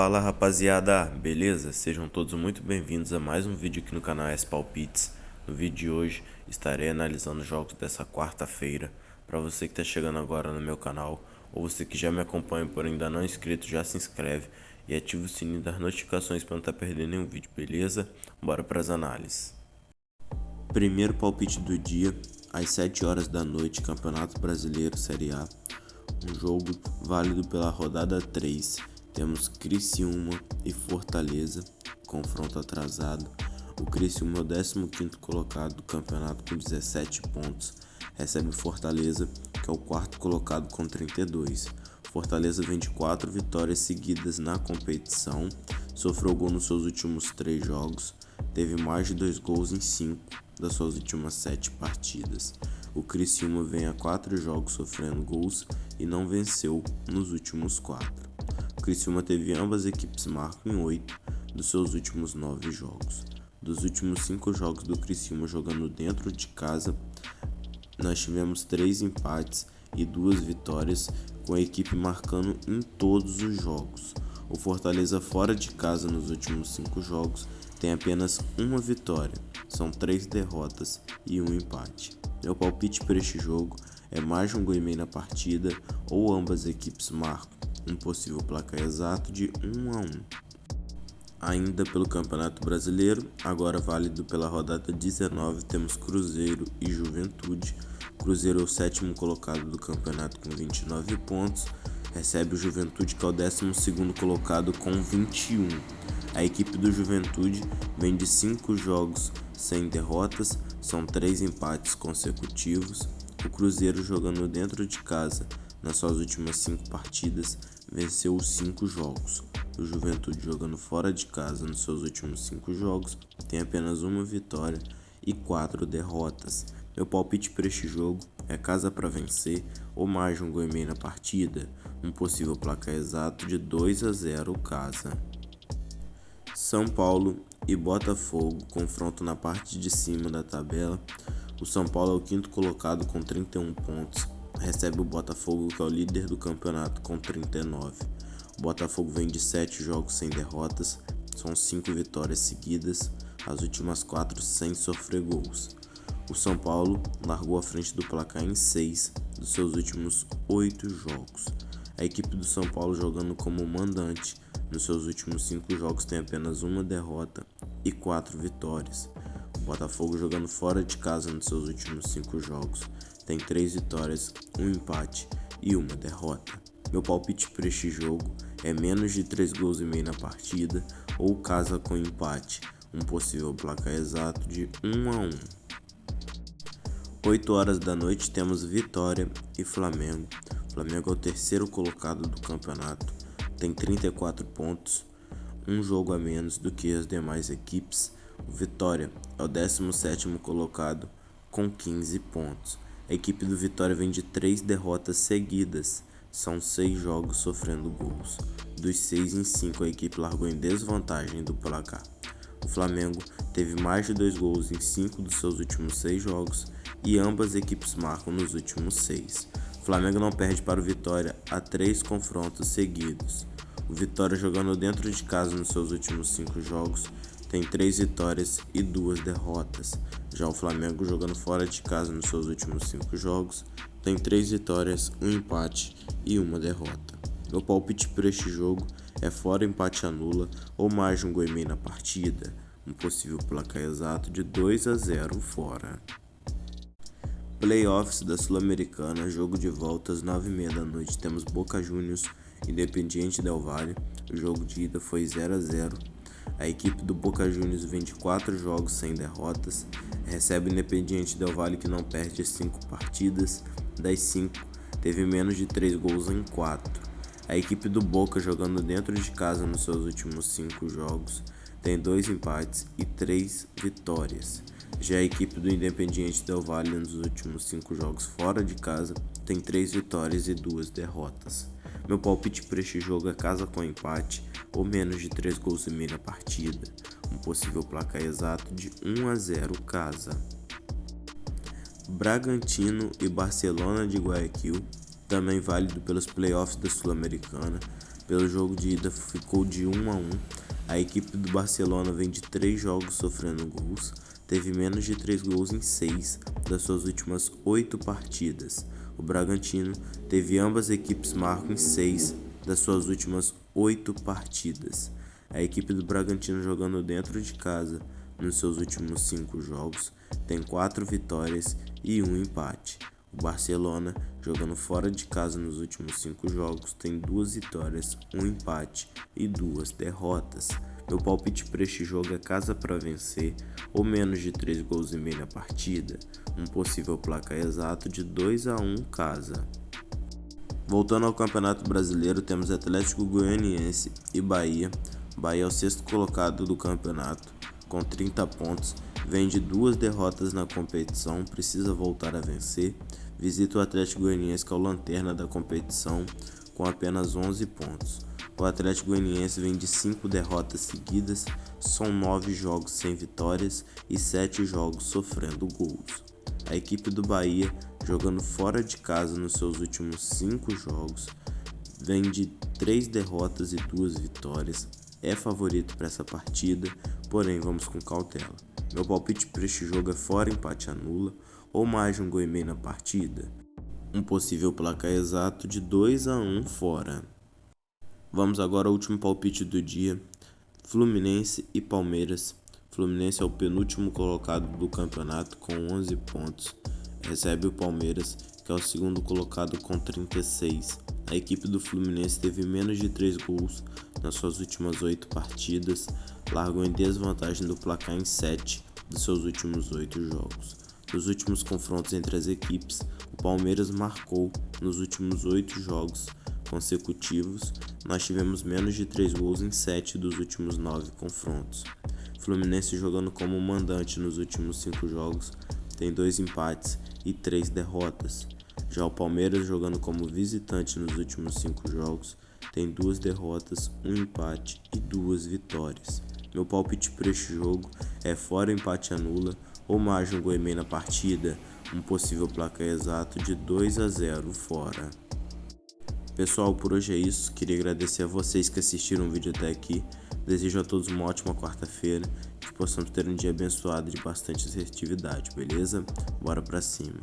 Fala rapaziada, beleza? Sejam todos muito bem-vindos a mais um vídeo aqui no canal S Palpites. No vídeo de hoje estarei analisando os jogos dessa quarta-feira. Para você que está chegando agora no meu canal, ou você que já me acompanha por ainda não inscrito, já se inscreve e ativa o sininho das notificações para não estar perdendo nenhum vídeo, beleza? Bora para as análises. Primeiro palpite do dia, às 7 horas da noite, Campeonato Brasileiro Série A. Um jogo válido pela rodada 3. Temos Criciúma e Fortaleza, confronto atrasado. O Criciúma é o 15º colocado do campeonato com 17 pontos. Recebe Fortaleza, que é o 4º colocado com 32. Fortaleza vem de 4 vitórias seguidas na competição. Sofreu gol nos seus últimos 3 jogos. Teve mais de 2 gols em 5 das suas últimas 7 partidas. O Criciúma vem a 4 jogos sofrendo gols e não venceu nos últimos 4. O Criciúma teve ambas equipes marcam em 8 dos seus últimos 9 jogos. Dos últimos 5 jogos do Criciúma jogando dentro de casa, nós tivemos 3 empates e 2 vitórias, com a equipe marcando em todos os jogos. O Fortaleza fora de casa nos últimos 5 jogos tem apenas uma vitória, são 3 derrotas e um empate. Meu palpite para este jogo é mais de um gol e meio na partida ou ambas equipes marcam, um possível placar exato de 1-1. Ainda pelo Campeonato Brasileiro, agora válido pela rodada 19, temos Cruzeiro e Juventude. Cruzeiro é o 7º colocado do campeonato com 29 pontos, recebe o Juventude, que é o 12º colocado com 21. A equipe do Juventude vem de 5 jogos sem derrotas, são 3 empates consecutivos. O Cruzeiro, jogando dentro de casa nas suas últimas 5 partidas, venceu os 5 jogos. O Juventude, jogando fora de casa nos seus últimos 5 jogos, tem apenas uma vitória e 4 derrotas. Meu palpite para este jogo é casa para vencer ou mais de um gol e meio na partida, um possível placar exato de 2-0 casa. São Paulo e Botafogo, confronto na parte de cima da tabela. O São Paulo é o 5º colocado com 31 pontos, recebe o Botafogo, que é o líder do campeonato, com 39. O Botafogo vem de 7 jogos sem derrotas, são 5 vitórias seguidas, as últimas 4 sem sofrer gols. O São Paulo largou à frente do placar em 6 dos seus últimos 8 jogos. A equipe do São Paulo, jogando como mandante nos seus últimos 5 jogos, tem apenas uma derrota e 4 vitórias. O Botafogo, jogando fora de casa nos seus últimos 5 jogos, tem 3 vitórias, um empate e uma derrota. Meu palpite para este jogo é menos de 3 gols e meio na partida ou casa com empate, um possível placar exato de 1-1. 8 horas da noite temos Vitória e Flamengo. O Flamengo é o 3º colocado do campeonato, tem 34 pontos, um jogo a menos do que as demais equipes. O Vitória é o 17º colocado com 15 pontos. A equipe do Vitória vem de 3 derrotas seguidas, são 6 jogos sofrendo gols. Dos 6 em 5 a equipe largou em desvantagem do placar. O Flamengo teve mais de 2 gols em 5 dos seus últimos 6 jogos e ambas equipes marcam nos últimos 6. O Flamengo não perde para o Vitória há 3 confrontos seguidos. O Vitória, jogando dentro de casa nos seus últimos 5 jogos, tem 3 vitórias e 2 derrotas. Já o Flamengo, jogando fora de casa nos seus últimos 5 jogos, tem 3 vitórias, um empate e uma derrota. Meu palpite para este jogo é fora, empate anula ou mais de um gol e meio na partida, um possível placar exato de 2-0 fora. Playoffs da Sul-Americana, jogo de volta às 9h30 da noite, temos Boca Juniors e Independiente Del Valle. O jogo de ida foi 0-0. A equipe do Boca Juniors vem de 4 jogos sem derrotas, recebe o Independiente Del Valle, que não perde 5 partidas, das 5 teve menos de 3 gols em 4. A equipe do Boca, jogando dentro de casa nos seus últimos 5 jogos, tem 2 empates e 3 vitórias. Já a equipe do Independiente Del Valle, nos últimos 5 jogos fora de casa, tem 3 vitórias e 2 derrotas. Meu palpite para este jogo é casa com empate ou menos de 3 gols e meio na partida, um possível placar exato de 1-0 casa. Bragantino e Barcelona de Guayaquil, também válido pelos playoffs da Sul-Americana. pelo jogo de ida ficou de 1-1. A equipe do Barcelona vem de 3 jogos sofrendo gols, teve menos de 3 gols em 6 das suas últimas 8 partidas. O Bragantino teve ambas equipes marcam em 6 das suas últimas 8 partidas. A equipe do Bragantino jogando dentro de casa nos seus últimos 5 jogos tem 4 vitórias e 1 empate. O Barcelona, jogando fora de casa nos últimos 5 jogos, tem 2 vitórias, 1 empate e 2 derrotas. Meu palpite para este jogo é casa para vencer ou menos de 3 gols e meio na partida. Um possível placar exato de 2-1 casa. Voltando ao Campeonato Brasileiro, temos Atlético Goianiense e Bahia. Bahia é o 6º colocado do campeonato, com 30 pontos. Vem de 2 derrotas na competição, precisa voltar a vencer. Visita o Atlético Goianiense, que é o lanterna da competição, com apenas 11 pontos. O Atlético Goianiense vem de 5 derrotas seguidas, são 9 jogos sem vitórias e 7 jogos sofrendo gols. A equipe do Bahia, jogando fora de casa nos seus últimos 5 jogos, vem de 3 derrotas e 2 vitórias. É favorito para essa partida, porém vamos com cautela. Meu palpite para este jogo é fora, empate anula ou mais de 1 gol e meio na partida. Um possível placar exato de 2-1 fora. Vamos agora ao último palpite do dia: Fluminense e Palmeiras. Fluminense é o penúltimo colocado do campeonato com 11 pontos. Recebe o Palmeiras, que é o 2º colocado com 36. A equipe do Fluminense teve menos de 3 gols nas suas últimas 8 partidas, largou em desvantagem do placar em 7 dos seus últimos 8 jogos. Nos últimos confrontos entre as equipes, o Palmeiras marcou nos últimos 8 jogos consecutivos. Nós tivemos menos de 3 gols em 7 dos últimos 9 confrontos. Fluminense jogando como mandante nos últimos 5 jogos tem 2 empates e 3 derrotas. Já o Palmeiras, jogando como visitante nos últimos 5 jogos, tem 2 derrotas, 1 empate e 2 vitórias. Meu palpite para este jogo é fora, empate anula ou mais de 1 gol e meio na partida. Um possível placar exato de 2-0 fora. Pessoal, por hoje é isso. Queria agradecer a vocês que assistiram o vídeo até aqui. Desejo a todos uma ótima quarta-feira, que possamos ter um dia abençoado de bastante assertividade, beleza? Bora pra cima!